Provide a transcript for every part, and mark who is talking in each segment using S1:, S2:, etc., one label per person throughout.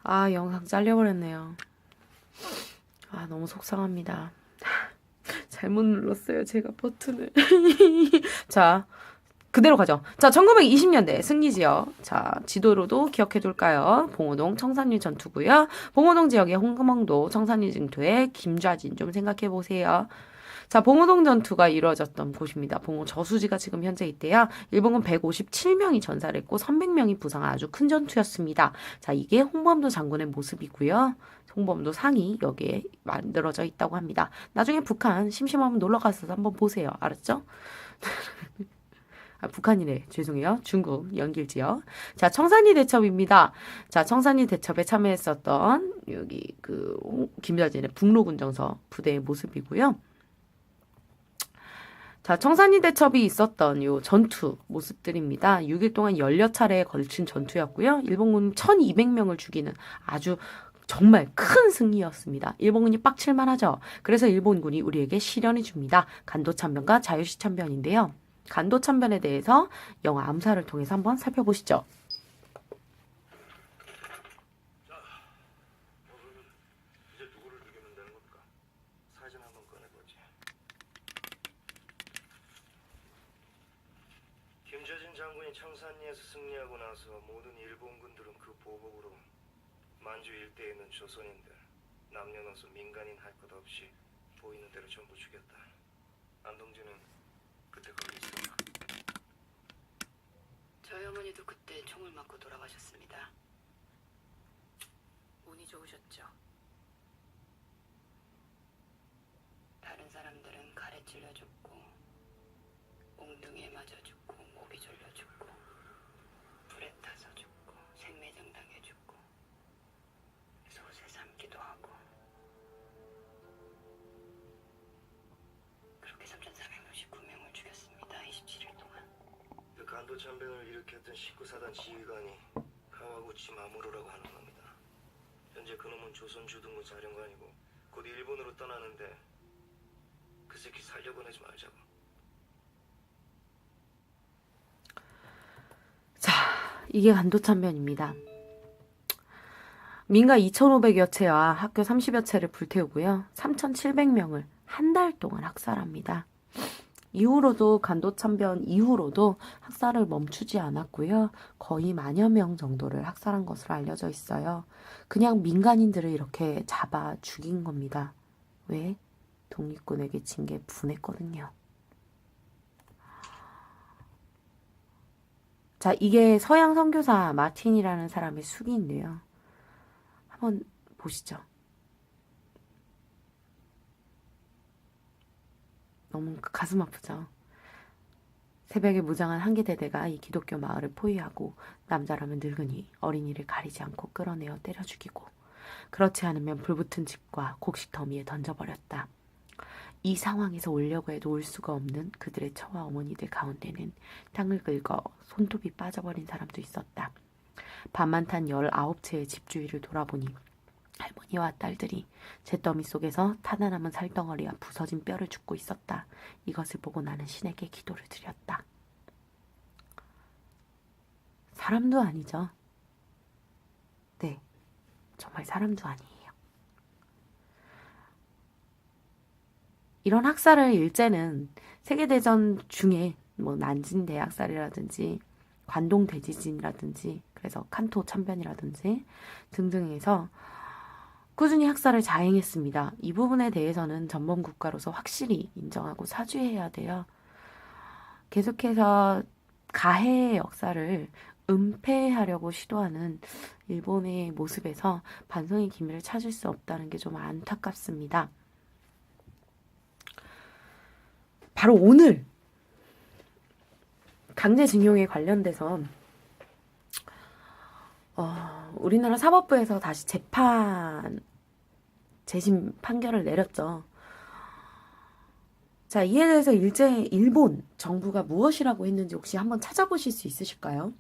S1: 아, 영상 잘려버렸네요. 아, 너무 속상합니다. 잘못 눌렀어요, 제가 버튼을. 자, 그대로 가죠. 자, 1920년대 승리지역. 자, 지도로도 기억해둘까요? 봉오동 청산리 전투고요. 봉오동 지역의 홍금왕도 청산리 증투의 김좌진 좀 생각해보세요. 자, 봉오동 전투가 이루어졌던 곳입니다. 봉오 저수지가 지금 현재 있대요. 일본군 157명이 전사를 했고 300명이 부상한 아주 큰 전투였습니다. 자, 이게 홍범도 장군의 모습이고요. 홍범도 상이 여기에 만들어져 있다고 합니다. 나중에 북한 심심하면 놀러가서 한번 보세요. 알았죠? 아, 북한이래. 죄송해요. 중국 연길 지역. 자, 청산리 대첩입니다. 자, 청산리 대첩에 참여했었던 여기 김여진의 북로군정서 부대의 모습이고요. 자, 청산리 대첩이 있었던 요 전투 모습들입니다. 6일 동안 10차례에 걸친 전투였고요. 일본군 1200명을 죽이는 아주 정말 큰 승리였습니다. 일본군이 빡칠만 하죠. 그래서 일본군이 우리에게 시련을 줍니다. 간도참변과 자유시참변인데요. 간도참변에 대해서 영화 암살을 통해서 한번 살펴보시죠.
S2: 이제 누구를 죽이면 되는 겁니까? 사진 한번 꺼내보지. 김재진 장군이 청산리에서 승리하고 나서 모든 일본군들은 그 보복으로 만주 일대에 있는 조선인들, 남녀노소 민간인 할 것 없이 보이는 대로 전부 죽였다. 안동진은 그때 거기 있었나?
S3: 저희 어머니도 그때 총을 맞고 돌아가셨습니다. 운이 좋으셨죠. 다른 사람들은 칼에 찔려 죽고 몽둥이에 맞아 죽고 목이 졸려 죽고 불에 타서 죽고 생매장 당해 죽고 솥에 삶기도 하고 그렇게 3,469명을 죽였습니다. 27일 동안.
S2: 그 간도참변을 일으켰던 19사단 지휘관이 카와구치 마모루라고 하는 겁니다. 현재 그놈은 조선 주둔구 사령관이고 곧 일본으로 떠나는데 그 새끼 살려보내지 말자고.
S1: 자, 이게 간도참변입니다. 민가 2,500여 채와 학교 30여 채를 불태우고요. 3,700명을 한 달 동안 학살합니다. 이후로도 간도참변 이후로도 학살을 멈추지 않았고요. 거의 만여 명 정도를 학살한 것으로 알려져 있어요. 그냥 민간인들을 이렇게 잡아 죽인 겁니다. 왜? 독립군에게 진 게 분했거든요. 자, 이게 서양 선교사 마틴이라는 사람의 수기인데요. 한번 보시죠. 너무 가슴 아프죠. 새벽에 무장한 한계대대가 이 기독교 마을을 포위하고 남자라면 늙은이, 어린이를 가리지 않고 끌어내어 때려 죽이고 그렇지 않으면 불붙은 집과 곡식 더미에 던져버렸다. 이 상황에서 오려고 해도 올 수가 없는 그들의 처와 어머니들 가운데는 땅을 긁어 손톱이 빠져버린 사람도 있었다. 밤만 탄 19채의 집 주위를 돌아보니 할머니와 딸들이 잿더미 속에서 타다 남은 살덩어리와 부서진 뼈를 줍고 있었다. 이것을 보고 나는 신에게 기도를 드렸다. 사람도 아니죠. 네, 정말 사람도 아니에요. 이런 학살을 일제는 세계대전 중에 뭐 난징 대학살이라든지 관동 대지진이라든지 그래서 칸토 참변이라든지 등등해서 꾸준히 학살을 자행했습니다. 이 부분에 대해서는 전범 국가로서 확실히 인정하고 사죄해야 돼요. 계속해서 가해의 역사를 은폐하려고 시도하는 일본의 모습에서 반성의 기미를 찾을 수 없다는 게 좀 안타깝습니다. 바로 오늘 강제징용에 관련돼서 우리나라 사법부에서 다시 재심 판결을 내렸죠. 자, 이에 대해서 일본 정부가 무엇이라고 했는지 혹시 한번 찾아보실 수 있으실까요?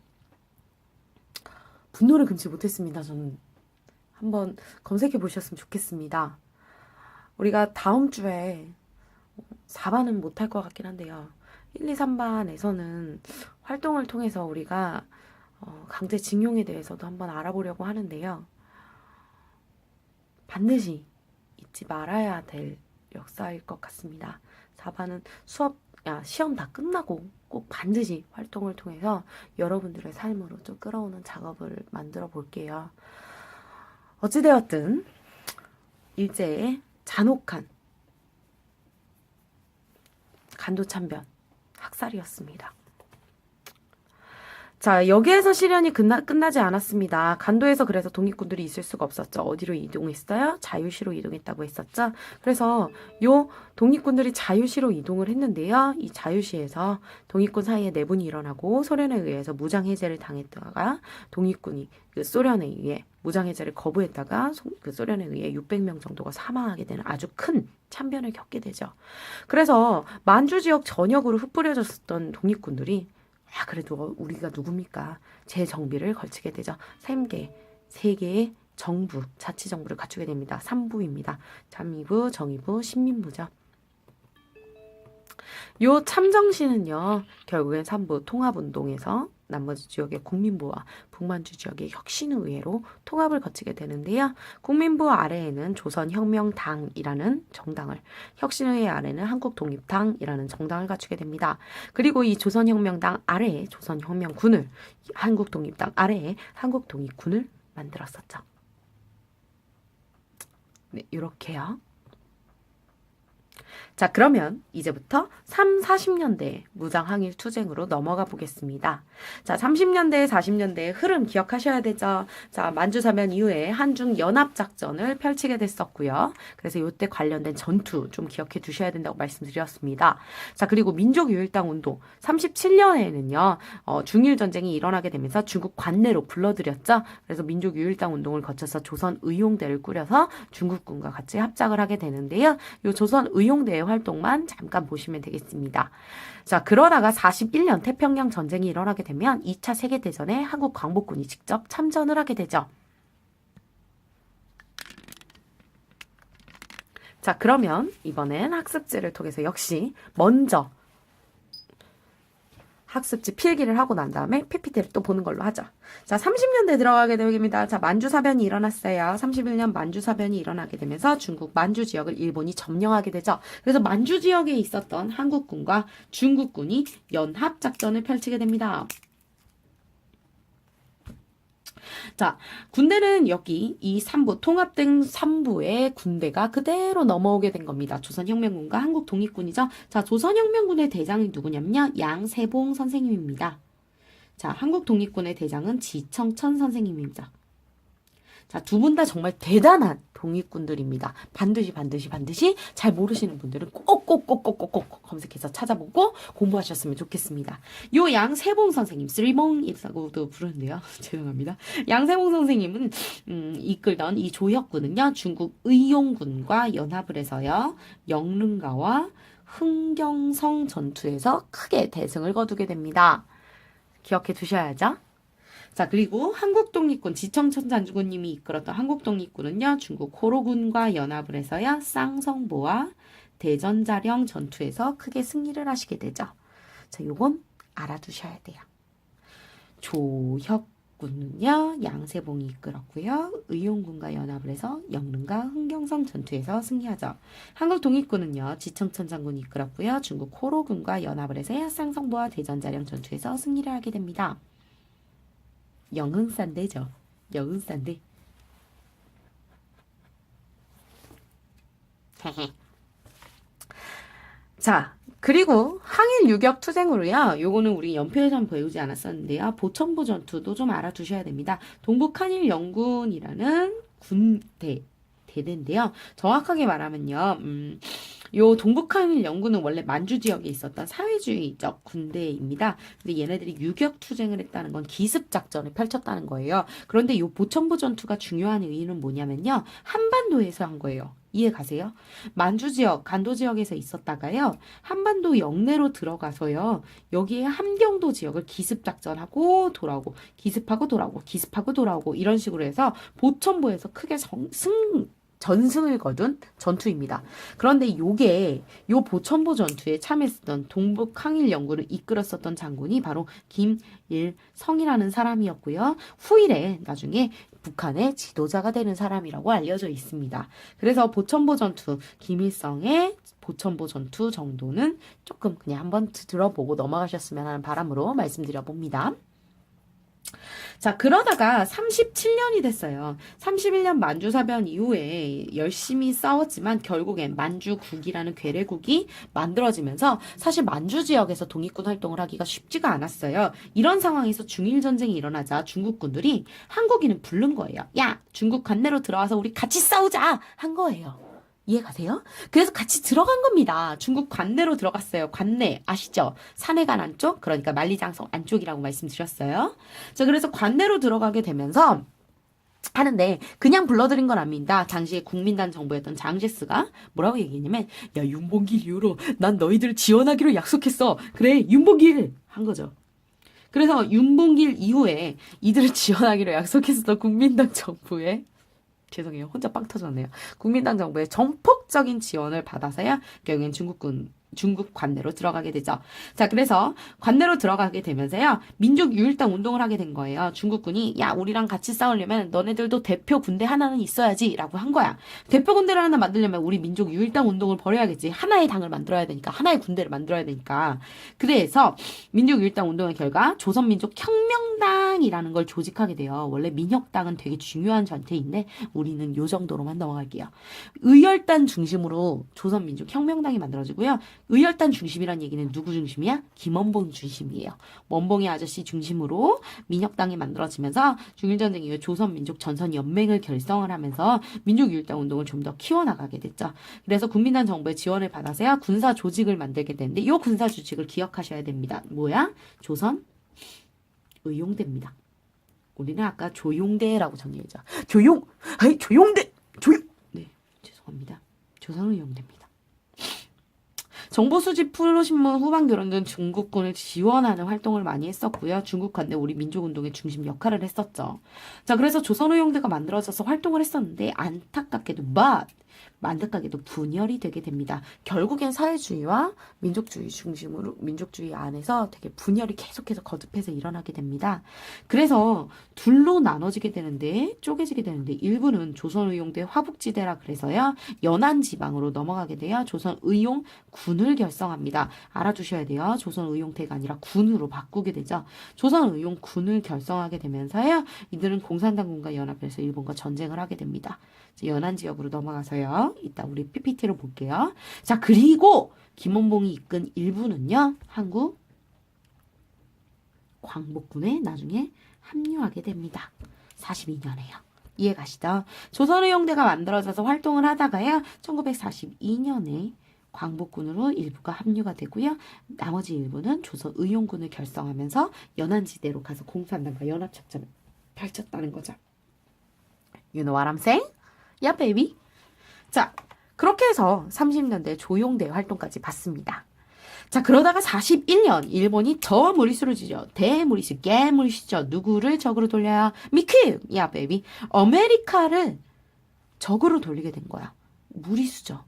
S1: 분노를 금치 못했습니다. 저는 한번 검색해 보셨으면 좋겠습니다. 우리가 다음 주에 4반은 못할 것 같긴 한데요. 1, 2, 3반에서는 활동을 통해서 우리가 강제징용에 대해서도 한번 알아보려고 하는데요. 반드시 잊지 말아야 될 역사일 것 같습니다. 4반은 시험 다 끝나고 꼭 반드시 활동을 통해서 여러분들의 삶으로 좀 끌어오는 작업을 만들어 볼게요. 어찌되었든 일제의 잔혹한 간도참변 학살이었습니다. 자, 여기에서 시련이 끝나지 않았습니다. 간도에서 그래서 독립군들이 있을 수가 없었죠. 어디로 이동했어요? 자유시로 이동했다고 했었죠. 그래서 요 독립군들이 자유시로 이동을 했는데요. 이 자유시에서 독립군 사이에 내분이 일어나고 소련에 의해서 무장해제를 당했다가 독립군이 그 소련에 의해 무장해제를 거부했다가 그 소련에 의해 600명 정도가 사망하게 되는 아주 큰 참변을 겪게 되죠. 그래서 만주 지역 전역으로 흩뿌려졌었던 독립군들이 그래도 우리가 누굽니까? 재정비를 걸치게 되죠. 3개의 정부, 자치정부를 갖추게 됩니다. 3부입니다. 잠의부, 정의부, 신민부죠. 요 참정시는요, 결국엔 3부 통합운동에서 나머지 지역의 국민부와 북만주 지역의 혁신의회로 통합을 거치게 되는데요. 국민부 아래에는 조선혁명당이라는 정당을, 혁신의회 아래는 한국독립당이라는 정당을 갖추게 됩니다. 그리고 이 조선혁명당 아래에 조선혁명군을, 한국독립당 아래에 한국독립군을 만들었었죠. 네, 이렇게요. 자, 그러면 이제부터 40년대 무장항일 투쟁으로 넘어가 보겠습니다. 자, 30년대, 40년대의 흐름 기억하셔야 되죠. 자, 만주사변 이후에 한중 연합작전을 펼치게 됐었고요. 그래서 이때 관련된 전투 좀 기억해 두셔야 된다고 말씀드렸습니다. 자, 그리고 민족유일당 운동 37년에는요. 중일전쟁이 일어나게 되면서 중국 관내로 불러들였죠. 그래서 민족유일당 운동을 거쳐서 조선의용대를 꾸려서 중국군과 같이 합작을 하게 되는데요. 이 조선의용대의 활동만 잠깐 보시면 되겠습니다. 자, 그러다가 41년 태평양 전쟁이 일어나게 되면 2차 세계대전에 한국 광복군이 직접 참전을 하게 되죠. 자, 그러면 이번엔 학습지를 통해서 역시 먼저 학습지 필기를 하고 난 다음에 PPT를 또 보는 걸로 하죠. 자, 30년대 들어가게 됩니다. 자, 만주사변이 일어났어요. 31년 만주사변이 일어나게 되면서 중국 만주 지역을 일본이 점령하게 되죠. 그래서 만주 지역에 있었던 한국군과 중국군이 연합작전을 펼치게 됩니다. 자, 군대는 여기 이 3부, 통합된 3부의 군대가 그대로 넘어오게 된 겁니다. 조선혁명군과 한국독립군이죠. 자, 조선혁명군의 대장이 누구냐면요. 양세봉 선생님입니다. 자, 한국독립군의 대장은 지청천 선생님입니다. 자, 두 분 다 정말 대단한 독립군들입니다. 반드시 잘 모르시는 분들은 꼭꼭꼭꼭꼭꼭 검색해서 찾아보고 공부하셨으면 좋겠습니다. 요 양세봉 선생님, 쓰리봉이라고도 부르는데요. 죄송합니다. 양세봉 선생님은 이끌던 이 조혁군은요. 중국 의용군과 연합을 해서요. 영릉가와 흥경성 전투에서 크게 대승을 거두게 됩니다. 기억해 두셔야죠. 자, 그리고 한국독립군 지청천 장군님이 이끌었던 한국독립군은요. 중국 호로군과 연합을 해서야 쌍성보와 대전자령 전투에서 크게 승리를 하시게 되죠. 자, 요건 알아두셔야 돼요. 조혁군은요. 양세봉이 이끌었고요. 의용군과 연합을 해서 영릉과 흥경성 전투에서 승리하죠. 한국독립군은요. 지청천 장군이 이끌었고요. 중국 호로군과 연합을 해서야 쌍성보와 대전자령 전투에서 승리를 하게 됩니다. 영흥산대죠. 영흥산대. 자, 그리고 항일 유격 투쟁으로요. 요거는 우리 연표에선 배우지 않았었는데요. 보천보 전투도 좀 알아두셔야 됩니다. 동북한일 영군이라는 대대인데요. 정확하게 말하면요. 요 동북한일 영군은 원래 만주 지역에 있었던 사회주의적 군대입니다. 근데 얘네들이 유격 투쟁을 했다는 건 기습 작전을 펼쳤다는 거예요. 그런데 요 보천보 전투가 중요한 의의는 뭐냐면요. 한반도에서 한 거예요. 이해 가세요? 만주 지역, 간도 지역에서 있었다가요. 한반도 영내로 들어가서요. 여기에 함경도 지역을 기습 작전하고 돌아오고 기습하고 돌아오고 기습하고 돌아오고 이런 식으로 해서 보천보에서 크게 전승을 거둔 전투입니다. 그런데 요 보천보 전투에 참여했던 동북항일 연구를 이끌었었던 장군이 바로 김일성이라는 사람이었고요. 후일에 나중에 북한의 지도자가 되는 사람이라고 알려져 있습니다. 그래서 보천보 전투, 김일성의 보천보 전투 정도는 조금 그냥 한번 들어보고 넘어가셨으면 하는 바람으로 말씀드려 봅니다. 자, 그러다가 37년이 됐어요. 31년 만주사변 이후에 열심히 싸웠지만 결국엔 만주국이라는 괴뢰국이 만들어지면서 사실 만주 지역에서 독립군 활동을 하기가 쉽지가 않았어요. 이런 상황에서 중일전쟁이 일어나자 중국군들이 한국인을 부른 거예요. 야, 중국 관내로 들어와서 우리 같이 싸우자! 한 거예요. 이해가세요? 그래서 같이 들어간 겁니다. 중국 관내로 들어갔어요. 관내 아시죠? 산해관 안쪽, 그러니까 만리장성 안쪽이라고 말씀드렸어요. 자, 그래서 관내로 들어가게 되면서 하는데 그냥 불러들인 건 아닙니다. 당시에 국민당 정부였던 장제스가 뭐라고 얘기했냐면, 야, 윤봉길 이후로 난 너희들을 지원하기로 약속했어. 그래, 윤봉길 한 거죠. 그래서 윤봉길 이후에 이들을 지원하기로 약속했었던 국민당 정부에, 죄송해요. 혼자 빵 터졌네요. 국민당 정부의 전폭적인 지원을 받아서야 결국엔 중국 관내로 들어가게 되죠. 자, 그래서 관내로 들어가게 되면서요, 민족 유일당 운동을 하게 된 거예요. 중국군이, 야, 우리랑 같이 싸우려면 너네들도 대표 군대 하나는 있어야지 라고 한 거야. 대표 군대를 하나 만들려면 우리 민족 유일당 운동을 벌여야겠지. 하나의 당을 만들어야 되니까, 하나의 군대를 만들어야 되니까. 그래서 민족 유일당 운동의 결과 조선민족혁명당이라는 걸 조직하게 돼요. 원래 민혁당은 되게 중요한 전체인데 우리는 요 정도로만 넘어갈게요. 의열단 중심으로 조선민족혁명당이 만들어지고요. 의열단 중심이란 얘기는 누구 중심이야? 김원봉 중심이에요. 원봉의 아저씨 중심으로 민혁당이 만들어지면서 중일전쟁 이후 조선민족전선연맹을 결성을 하면서 민족유일당 운동을 좀 더 키워나가게 됐죠. 그래서 국민당 정부의 지원을 받아서야 군사 조직을 만들게 되는데 이 군사 조직을 기억하셔야 됩니다. 뭐야? 조선 의용대입니다. 우리는 아까 조용대라고 정리했죠. 조용대! 네, 죄송합니다. 조선의용대입니다. 정보 수집 프로신문 후반 결혼 등 중국군을 지원하는 활동을 많이 했었고요. 중국 관내 우리 민족운동의 중심 역할을 했었죠. 자, 그래서 조선의용대가 만들어져서 활동을 했었는데 안타깝게도 분열이 되게 됩니다. 결국엔 사회주의와 민족주의 중심으로 민족주의 안에서 되게 분열이 계속해서 거듭해서 일어나게 됩니다. 그래서 둘로 나눠지게 되는데 쪼개지게 되는데 일부는 조선의용대 화북지대라 그래서요. 연안지방으로 넘어가게 돼요. 조선의용군을 결성합니다. 알아두셔야 돼요. 조선의용대가 아니라 군으로 바꾸게 되죠. 조선의용군을 결성하게 되면서요. 이들은 공산당군과 연합해서 일본과 전쟁을 하게 됩니다. 연안 지역으로 넘어가서요. 이따 우리 PPT로 볼게요. 자, 그리고 김원봉이 이끈 일부는요. 한국 광복군에 나중에 합류하게 됩니다. 42년에요. 이해가시죠? 조선의용대가 만들어져서 활동을 하다가요. 1942년에 광복군으로 일부가 합류가 되고요. 나머지 일부는 조선의용군을 결성하면서 연안지대로 가서 공산당과 연합작전을 펼쳤다는 거죠. You know what I'm saying? Yeah, baby. 자, 그렇게 해서 30년대 조용대 활동까지 봤습니다. 자, 그러다가 41년 일본이 더 무리수를 지죠. 대무리수, 깨무리수죠. 누구를 적으로 돌려야? 미크! Yeah, baby. 아메리카를 적으로 돌리게 된 거야. 무리수죠.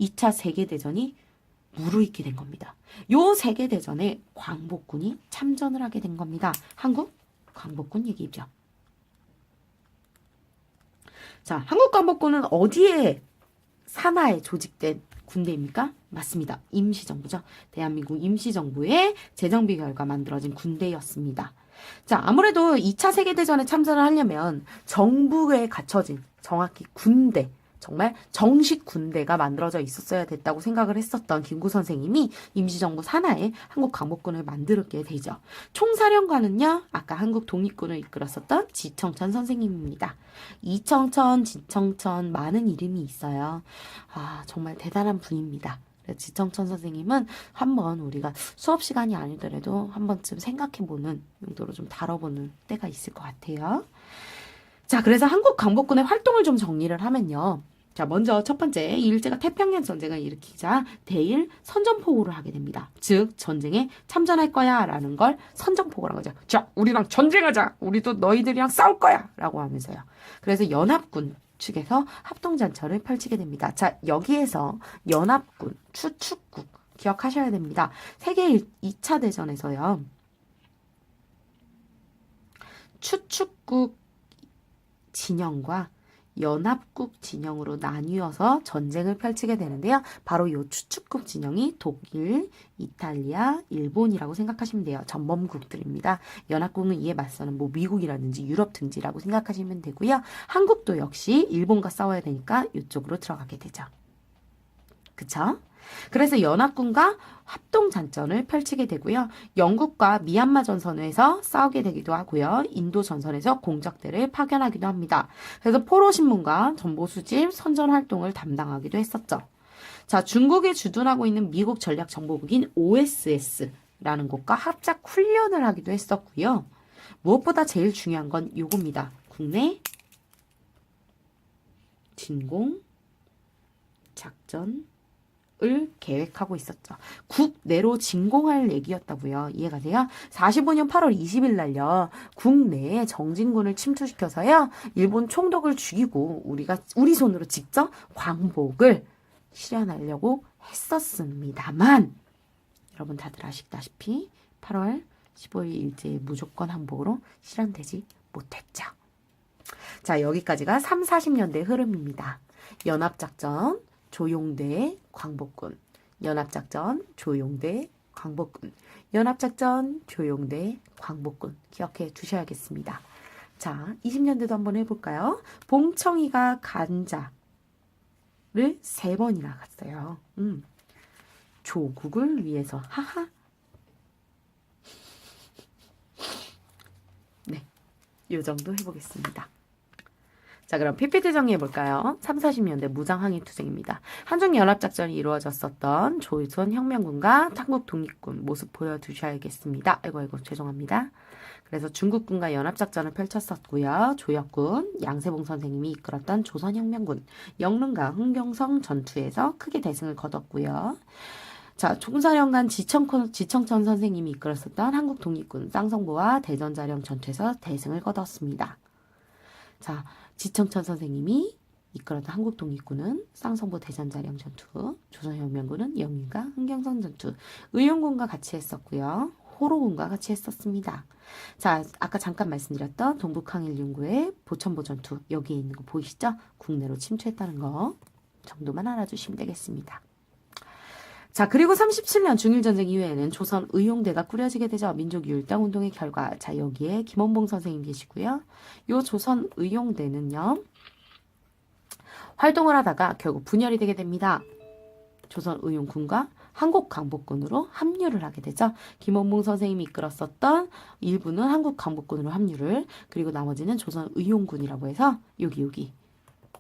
S1: 2차 세계대전이 무르익게 된 겁니다. 요 세계대전에 광복군이 참전을 하게 된 겁니다. 한국 광복군 얘기죠. 자, 한국광복군은 어디에 산하에 조직된 군대입니까? 맞습니다. 임시정부죠. 대한민국 임시정부의 재정비 결과 만들어진 군대였습니다. 자, 아무래도 2차 세계대전에 참전을 하려면 정부에 갖춰진 정확히 군대, 정말 정식 군대가 만들어져 있었어야 됐다고 생각을 했었던 김구 선생님이 임시정부 산하에 한국광복군을 만들게 되죠. 총사령관은요, 아까 한국 독립군을 이끌었었던 지청천 선생님입니다. 이청천, 지청천 많은 이름이 있어요. 아, 정말 대단한 분입니다. 지청천 선생님은 한번 우리가 수업 시간이 아니더라도 한 번쯤 생각해보는 용도로 좀 다뤄보는 때가 있을 것 같아요. 자, 그래서 한국광복군의 활동을 좀 정리를 하면요. 자, 먼저 첫 번째, 일제가 태평양 전쟁을 일으키자 대일 선전포고를 하게 됩니다. 즉, 전쟁에 참전할 거야 라는 걸 선전포고라고 하죠. 자, 우리랑 전쟁하자. 우리도 너희들이랑 싸울 거야 라고 하면서요. 그래서 연합군 측에서 합동전철을 펼치게 됩니다. 자, 여기에서 연합군, 추축국 기억하셔야 됩니다. 세계 2차 대전에서요. 추축국 진영과 연합국 진영으로 나뉘어서 전쟁을 펼치게 되는데요. 바로 이 추축국 진영이 독일, 이탈리아, 일본이라고 생각하시면 돼요. 전범국들입니다. 연합국은 이에 맞서는 뭐 미국이라든지 유럽 등지라고 생각하시면 되고요. 한국도 역시 일본과 싸워야 되니까 이쪽으로 들어가게 되죠. 그쵸? 그래서 연합군과 합동작전을 펼치게 되고요. 영국과 미얀마 전선에서 싸우게 되기도 하고요. 인도 전선에서 공작대를 파견하기도 합니다. 그래서 포로신문과 정보수집, 선전활동을 담당하기도 했었죠. 자, 중국이 주둔하고 있는 미국 전략정보국인 OSS라는 곳과 합작 훈련을 하기도 했었고요. 무엇보다 제일 중요한 건 요겁니다. 국내 진공 작전 을 계획하고 있었죠. 국내로 진공할 얘기였다고요. 이해가 돼요? 45년 8월 20일 날요. 국내에 정진군을 침투시켜서요. 일본 총독을 죽이고 우리 손으로 직접 광복을 실현하려고 했었습니다만 여러분 다들 아시다시피 8월 15일 일제의 무조건 항복으로 실현되지 못했죠. 자, 여기까지가 3, 40년대 흐름입니다. 연합작전 조용대 광복군, 연합작전 조용대 광복군, 연합작전 조용대 광복군 기억해 두셔야겠습니다. 자, 20년대도 한번 해볼까요? 봉청이가 간자를 3번이나 갔어요. 조국을 위해서 하하. 네, 요 정도 해보겠습니다. 자, 그럼 PPT 정리해볼까요? 3, 40년대 무장항해투쟁입니다. 한중연합작전이 이루어졌었던 조선혁명군과 한국 독립군 모습 보여두셔야겠습니다. 아이고, 죄송합니다. 그래서 중국군과 연합작전을 펼쳤었고요. 조혁군, 양세봉 선생님이 이끌었던 조선혁명군, 영릉과 흥경성 전투에서 크게 대승을 거뒀고요. 자, 총사령관 지청천 선생님이 이끌었었던 한국 독립군 쌍성보와 대전자령 전투에서 대승을 거뒀습니다. 자, 지청천 선생님이 이끌었던 한국 독립군은 쌍성보 대전자령 전투, 조선혁명군은 영인과 흥경성 전투, 의용군과 같이 했었고요. 호로군과 같이 했었습니다. 자, 아까 잠깐 말씀드렸던 동북항일연구의 보천보 전투, 여기에 있는 거 보이시죠? 국내로 침투했다는 거 정도만 알아주시면 되겠습니다. 자, 그리고 37년 중일전쟁 이후에는 조선 의용대가 꾸려지게 되죠. 민족유일당운동의 결과. 자, 여기에 김원봉 선생님 계시고요. 요 조선 의용대는요. 활동을 하다가 결국 분열이 되게 됩니다. 조선 의용군과 한국 강복군으로 합류를 하게 되죠. 김원봉 선생님이 이끌었었던 일부는 한국 강복군으로 합류를, 그리고 나머지는 조선 의용군이라고 해서 여기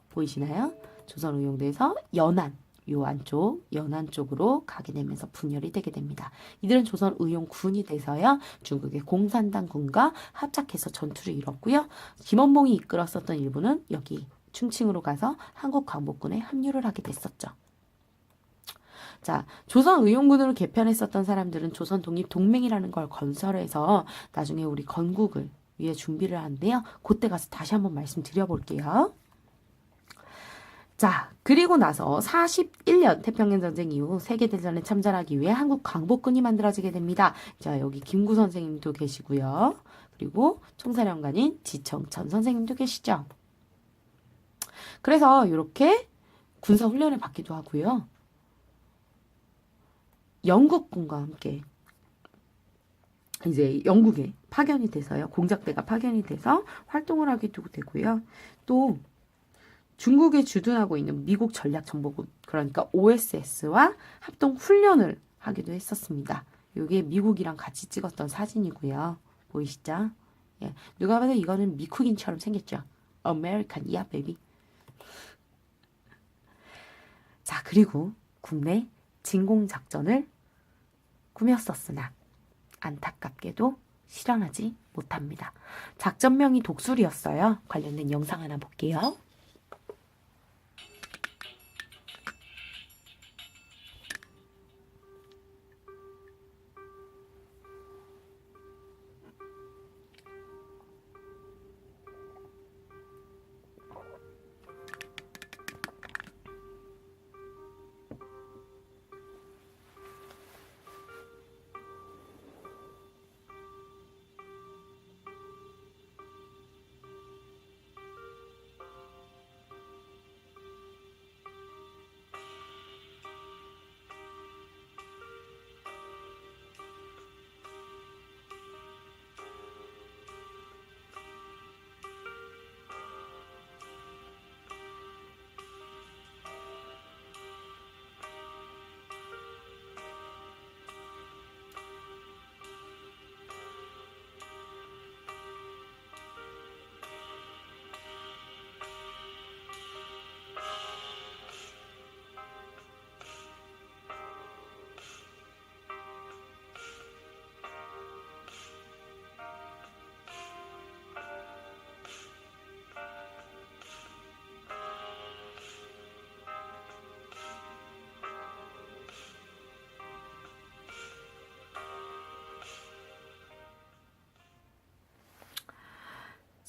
S1: 보이시나요? 조선 의용대에서 연안, 요 안쪽, 연안 쪽으로 가게 되면서 분열이 되게 됩니다. 이들은 조선 의용군이 돼서요. 중국의 공산당군과 합작해서 전투를 이뤘고요. 김원봉이 이끌었었던 일부는 여기 충칭으로 가서 한국 광복군에 합류를 하게 됐었죠. 자, 조선 의용군으로 개편했었던 사람들은 조선 독립동맹이라는 걸 건설해서 나중에 우리 건국을 위해 준비를 하는데요. 그때 가서 다시 한번 말씀드려볼게요. 자, 그리고 나서 41년 태평양 전쟁 이후 세계대전에 참전하기 위해 한국 광복군이 만들어지게 됩니다. 자, 여기 김구 선생님도 계시고요. 그리고 총사령관인 지청천 선생님도 계시죠. 그래서 이렇게 군사훈련을 받기도 하고요. 영국군과 함께 이제 영국에 파견이 돼서요. 공작대가 파견이 돼서 활동을 하기도 되고요. 또 중국에 주둔하고 있는 미국 전략정보국, 그러니까 OSS와 합동 훈련을 하기도 했었습니다. 이게 미국이랑 같이 찍었던 사진이고요. 보이시죠? 예, 누가 봐도 이거는 미국인처럼 생겼죠. American, yeah, baby. 자, 그리고 국내 진공작전을 꾸몄었으나 안타깝게도 실현하지 못합니다. 작전명이 독수리였어요. 관련된 영상 하나 볼게요.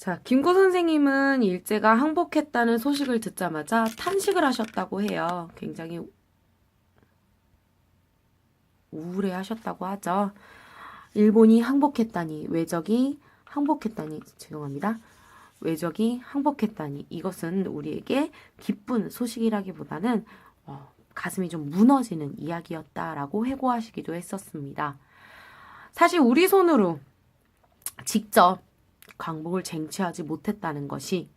S1: 자, 김구 선생님은 일제가 항복했다는 소식을 듣자마자 탄식을 하셨다고 해요. 굉장히 우울해 하셨다고 하죠. 일본이 항복했다니, 외적이 항복했다니, 죄송합니다. 외적이 항복했다니, 이것은 우리에게 기쁜 소식이라기보다는 가슴이 좀 무너지는 이야기였다라고 회고하시기도 했었습니다. 사실 우리 손으로 직접 광복을 쟁취하지 못했다는 것이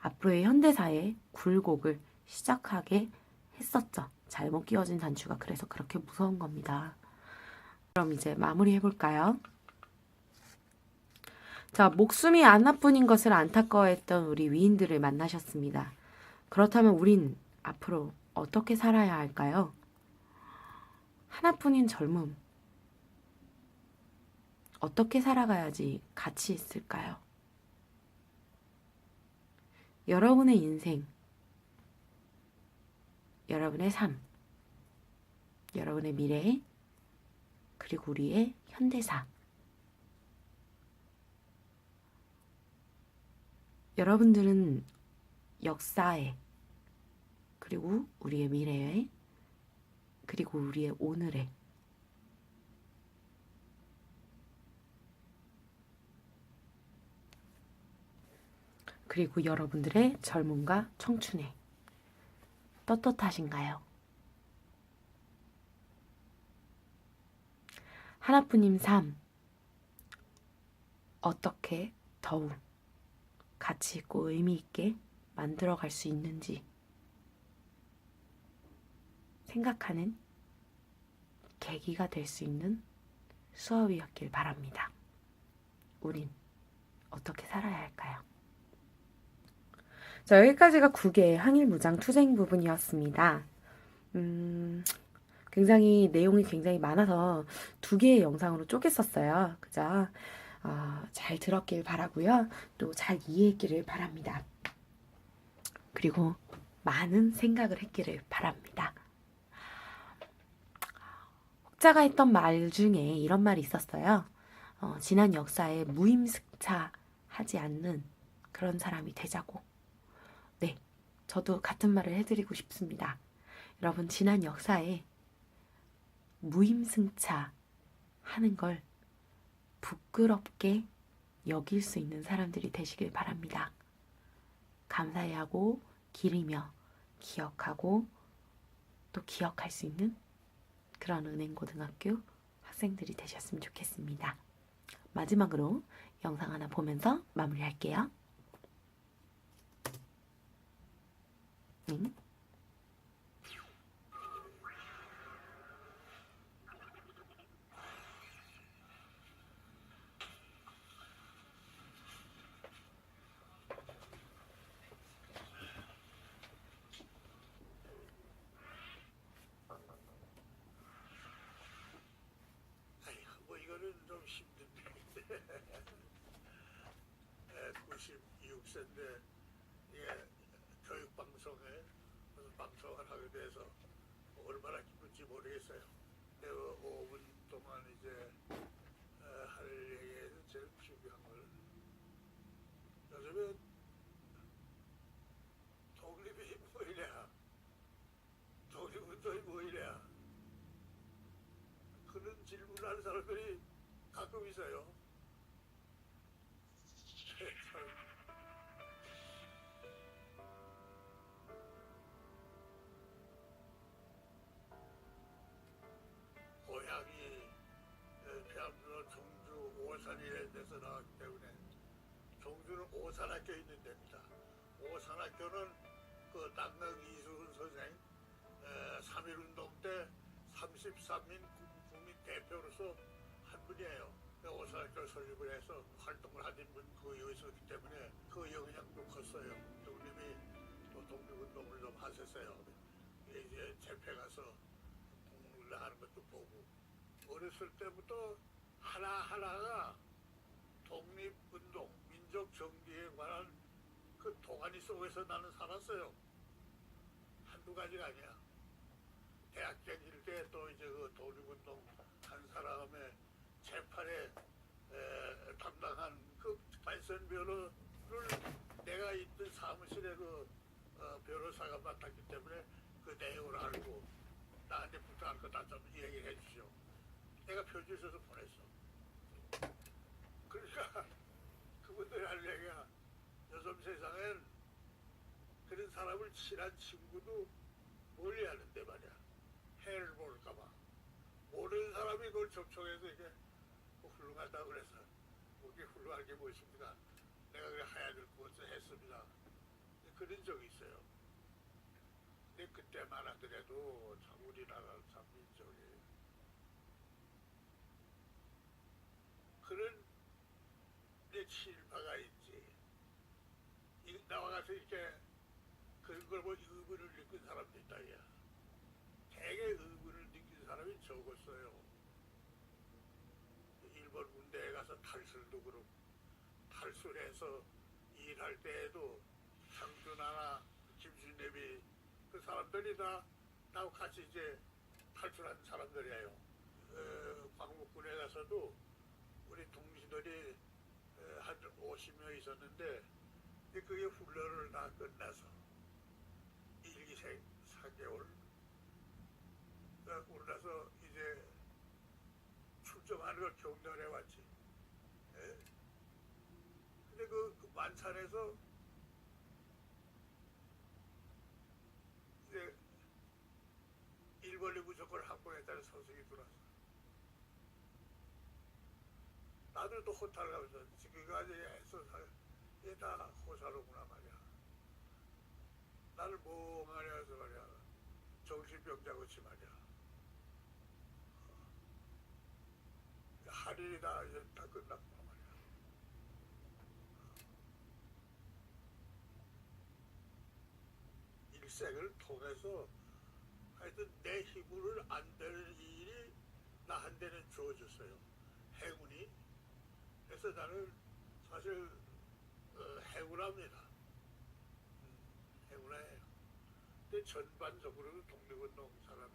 S1: 앞으로의 현대사의 굴곡을 시작하게 했었죠. 잘못 끼워진 단추가 그래서 그렇게 무서운 겁니다. 그럼 이제 마무리 해볼까요? 자, 목숨이 하나뿐인 것을 안타까워했던 우리 위인들을 만나셨습니다. 그렇다면 우린 앞으로 어떻게 살아야 할까요? 하나뿐인 젊음. 어떻게 살아가야지 가치 있을까요? 여러분의 인생, 여러분의 삶, 여러분의 미래, 그리고 우리의 현대사. 여러분들은 역사에, 그리고 우리의 미래에, 그리고 우리의 오늘에 그리고 여러분들의 젊음과 청춘에 떳떳하신가요? 하나뿐인 삶, 어떻게 더욱 가치 있고 의미 있게 만들어갈 수 있는지 생각하는 계기가 될 수 있는 수업이었길 바랍니다. 우린 어떻게 살아야 할까요? 자, 여기까지가 9개의 항일무장 투쟁 부분이었습니다. 굉장히 내용이 굉장히 많아서 2개의 영상으로 쪼갰었어요. 그죠? 잘 들었길 바라고요. 또 잘 이해했기를 바랍니다. 그리고 많은 생각을 했기를 바랍니다. 혹자가 했던 말 중에 이런 말이 있었어요. 지난 역사에 무임승차하지 않는 그런 사람이 되자고. 네, 저도 같은 말을 해드리고 싶습니다. 여러분, 지난 역사에 무임승차 하는 걸 부끄럽게 여길 수 있는 사람들이 되시길 바랍니다. 감사해하고 기리며 기억하고 또 기억할 수 있는 그런 은행고등학교 학생들이 되셨으면 좋겠습니다. 마지막으로 영상 하나 보면서 마무리할게요.
S4: 뭐 이거는 좀 힘든데 96세인데 예, 교육방송에 무슨 방송을 하게 돼서 얼마나 기쁜지 모르겠어요. 5분 동안 이제 할 얘기에서 제일 중요한 걸 요즘에 독립이 뭐이냐 독립운동이 뭐이냐 그런 질문하는 사람들이 가끔 있어요. 고향이 대한민국 종주 오산이라는 데서 나왔기 때문에 종주는 오산학교 있는 데입니다. 오산학교는 그 낙릉 이수근 선생 3.1운동 때 33인 국민 대표로서 한 분이에요. 오산학교를 설립을 해서 활동을 하신 분 그 있었기 때문에 그 영향도 컸어요. 형님이 또 독립운동을 좀 하셨어요. 이제 재패 가서 공부를 하는 것도 보고 어렸을 때부터 하나하나가 독립운동, 민족 정리에 관한 그 도가니 속에서 나는 살았어요. 한두 가지가 아니야. 대학 다닐 때 또 이제 그 독립운동 한 사람의 재판에 담당한 그 발선 변호를 내가 있던 사무실에 변호사가 맡았기 때문에 그 내용을 알고 나한테 부탁할 거 다 좀 얘기를 해주시오. 내가 표지 써서 보냈어. 그러니까 그분들이 할 얘기야. 요즘 세상엔 그런 사람을 친한 친구도 멀리 하는데 말이야. 해를 볼까봐. 모르는 사람이 그걸 접촉해서 이게 훌륭하다고 그래서 그게 훌륭한 게 무엇입니까? 내가 그래 해야 될 것을 했습니다. 그런 적이 있어요. 근데 그때만 하더라도 참 우리나라 참 민족이 그런 내 친일파가 있지. 나와 가서 이렇게 그런 걸 보고 의문을 느낀 사람도 있다. 야. 되게 의문을 느낀 사람이 적었어요. 일본 군대에 가서 탈술도 그렇고 탈술해서 일할 때에도 상준하나 김순례비 그 사람들이 다 나하고 같이 이제 탈출한 사람들이에요. 광복군에 가서도 우리 동지들이 한 50명 있었는데 그게 훈련을 다 끝나서 일기생 4개월 그러고 나서 이제 출정하는 걸 경련해 왔지. 예? 근데 그 만찬에서 이제 일본이 무조건 항복했다는 소식이 들어왔어. 나도 또 호탈 가면서 지금까지 애써 이게 다 호사로구나 말이야. 나를 멍하니 해서 말이야. 정신병자 같이 말이야. 할일이 다 이제 다 끝났구나 말이야. 일생을 통해서 하여튼 내 힘으로는 안 되는 일이 나한테는 주어졌어요. 행운이. 그래서 나는 사실 행운합니다. 행운해요. 근데 전반적으로 독립운동 사람이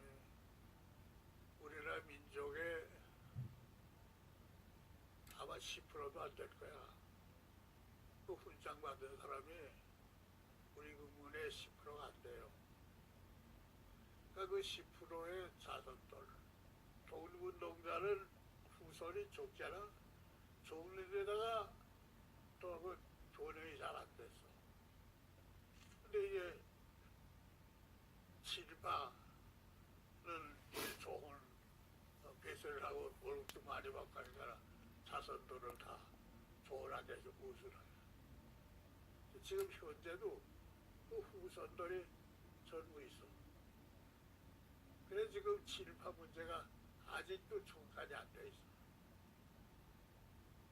S4: 우리나라 민족의 아마 10%도 안 될 거야. 그 훈장 받은 사람이 우리 국민의 10%가 안 돼요. 그러니까 그 10%의 자손들. 독립운동자는 후손이 적잖아. 좋은 데다가 또 그 교육이 잘 안 됐어. 근데 이제 친일파는 좋은 배설을 하고 월급도 많이 받고 하니까 자손들을 다 조언하게 해서 무엇을 해요. 지금 현재도 그 후손들이 전부 있어. 그래서 지금 친일파 문제가 아직도 정산이 안 돼 있어.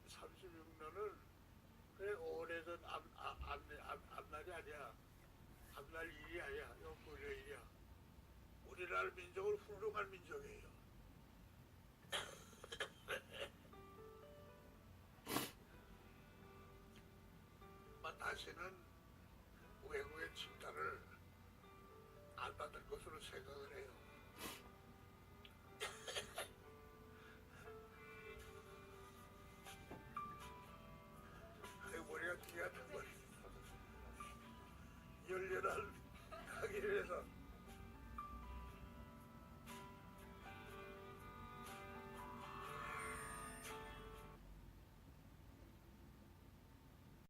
S4: 36년은 그래 오래전 앞날이 아니야. 앞날 일이 아니야. 영구의 일이야. 우리나라 민족은 훌륭한 민족이에요. 다시는 외국의 침탈을 안 받을 것으로 생각을 해요.